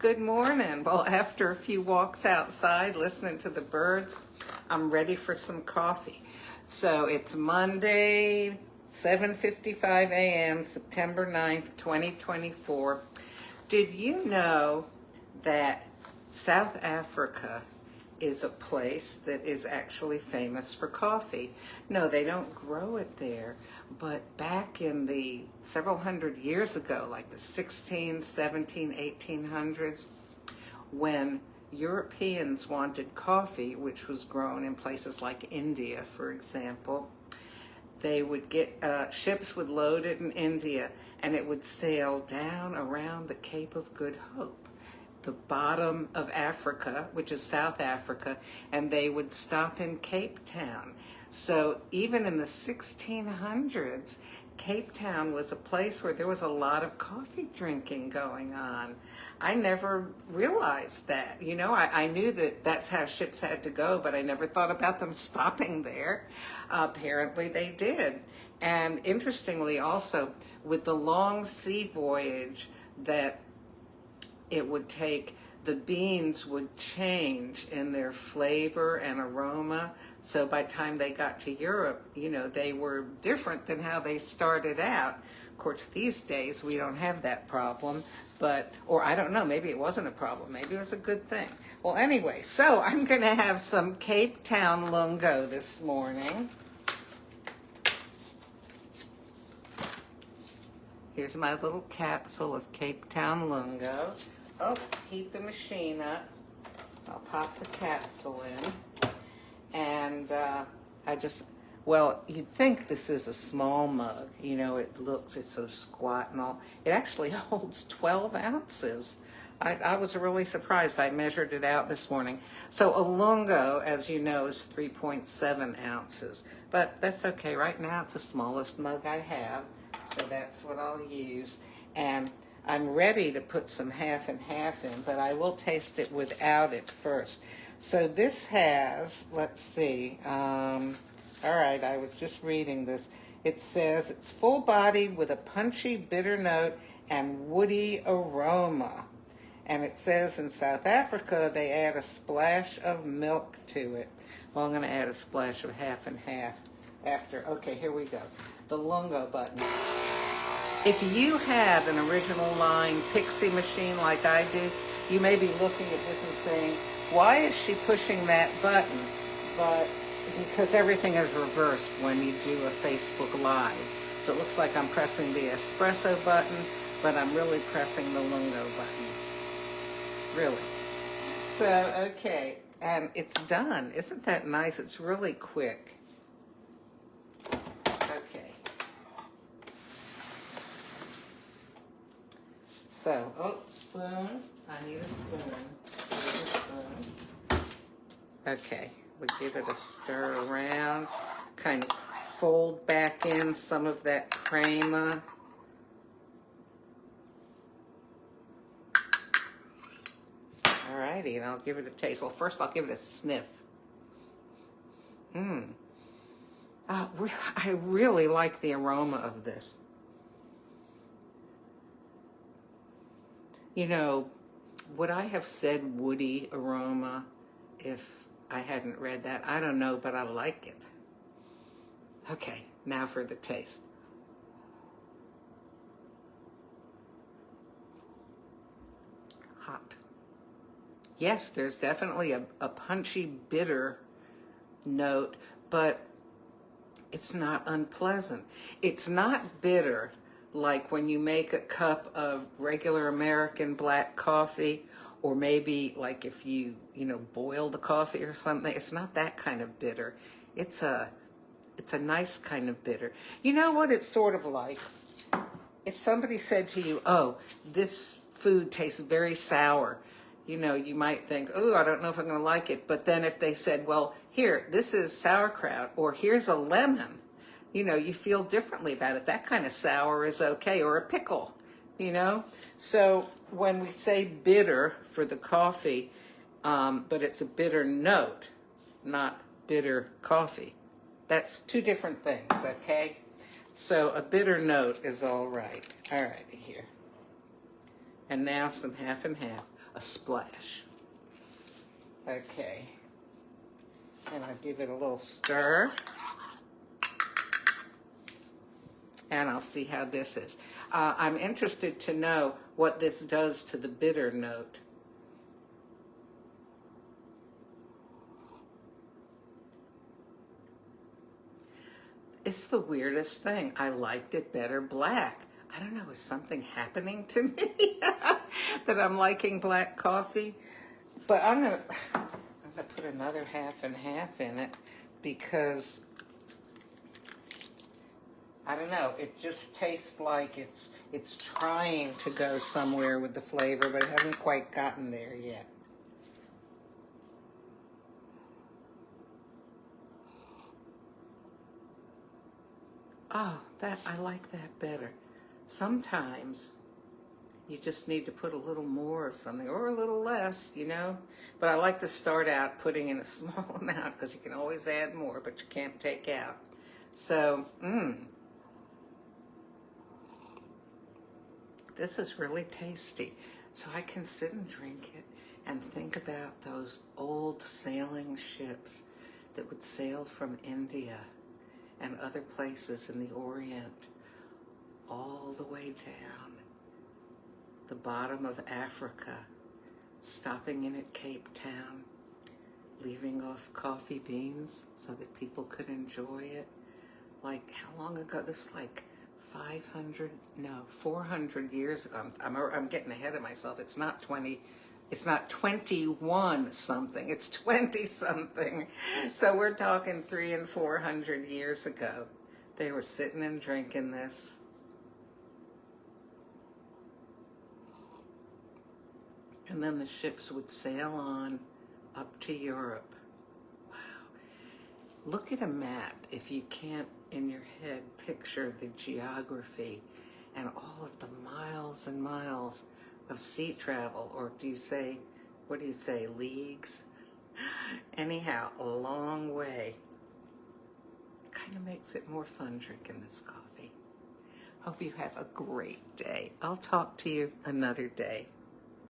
Good morning. Well, after a few walks outside, listening to the birds, I'm ready for some coffee. So it's Monday, 7:55 a.m., September 9th, 2024. Did you know that South Africa is a place that is actually famous for coffee? No, they don't grow it there, but back in the several hundred years ago, like the 16, 17, 1800s, when Europeans wanted coffee, which was grown in places like India, for example, they would get, ships would load it in India, and it would sail down around the Cape of Good Hope, the bottom of Africa, which is South Africa, and they would stop in Cape Town. So even in the 1600s, Cape Town was a place where there was a lot of coffee drinking going on. I never realized that. You know, I knew that that's how ships had to go, but I never thought about them stopping there. Apparently they did. And interestingly also, with the long sea voyage that it would take, the beans would change in their flavor and aroma. So by the time they got to Europe, you know, they were different than how they started out. Of course, these days we don't have that problem, but, or I don't know, maybe it wasn't a problem. Maybe it was a good thing. Well, anyway, so I'm going to have some Cape Town Lungo this morning. Here's my little capsule of Cape Town Lungo. Oh, heat the machine up. I'll pop the capsule in. And well, you'd think this is a small mug. You know, it's so squat and all. It actually holds 12 ounces. I was really surprised. I measured it out this morning. So a lungo, as you know, is 3.7 ounces. But that's okay. Right now, it's the smallest mug I have. So that's what I'll use. And I'm ready to put some half and half in, but I will taste it without it first. So this has, let's see, all right, I was just reading this. It says it's full-bodied with a punchy bitter note and woody aroma. And it says in South Africa they add a splash of milk to it. Well, I'm going to add a splash of half and half after. Okay, here we go. The Lungo button. If you have an original line Pixie machine like I do, you may be looking at this and saying, why is she pushing that button? But because everything is reversed when you do a Facebook Live. So it looks like I'm pressing the espresso button, but I'm really pressing the Lungo button. Really. So, okay, and it's done. Isn't that nice? It's really quick. Okay. So, spoon. I need a spoon. Okay, we give it a stir around. Kind of fold back in some of that crema. Alrighty, and I'll give it a taste. Well, first I'll give it a sniff. I really like the aroma of this. You know, would I have said woody aroma if I hadn't read that? I don't know, but I like it. Okay, now for the taste. Hot. Yes, there's definitely a punchy, bitter note, but it's not unpleasant. It's not bitter like when you make a cup of regular American black coffee, or maybe like if you boil the coffee or something. It's not that kind of bitter. It's a nice kind of bitter. You know what it's sort of like? If somebody said to you, oh, this food tastes very sour, you might think, oh, I don't know if I'm going to like it. But then if they said, well, here, this is sauerkraut, or here's a lemon, you feel differently about it. That kind of sour is okay, or a pickle, So when we say bitter for the coffee, but it's a bitter note, not bitter coffee. That's two different things, okay? So a bitter note is all right. All right, here. And now some half and half. a splash. Okay. And I give it a little stir. And I'll see how this is. I'm interested to know what this does to the bitter note. It's the weirdest thing. I liked it better black. I don't know, is something happening to me that I'm liking black coffee? But I'm gonna put another half and half in it because I don't know, it just tastes like it's trying to go somewhere with the flavor, but it hasn't quite gotten there yet. Oh, I like that better. Sometimes you just need to put a little more of something or a little less, you know? But I like to start out putting in a small amount because you can always add more, but you can't take out. So, this is really tasty. So I can sit and drink it and think about those old sailing ships that would sail from India and other places in the Orient all the way down the bottom of Africa, stopping in at Cape Town, leaving off coffee beans so that people could enjoy it. Like, how long ago? This is like 400 years ago. I'm getting ahead of myself. It's not 21 something, it's 20 something. So we're talking 300 and 400 years ago. They were sitting and drinking this. And then the ships would sail on up to Europe. Wow. Look at a map if you can't in your head picture the geography and all of the miles and miles of sea travel, or what do you say, leagues? Anyhow, a long way. Kind of makes it more fun drinking this coffee. Hope you have a great day. I'll talk to you another day.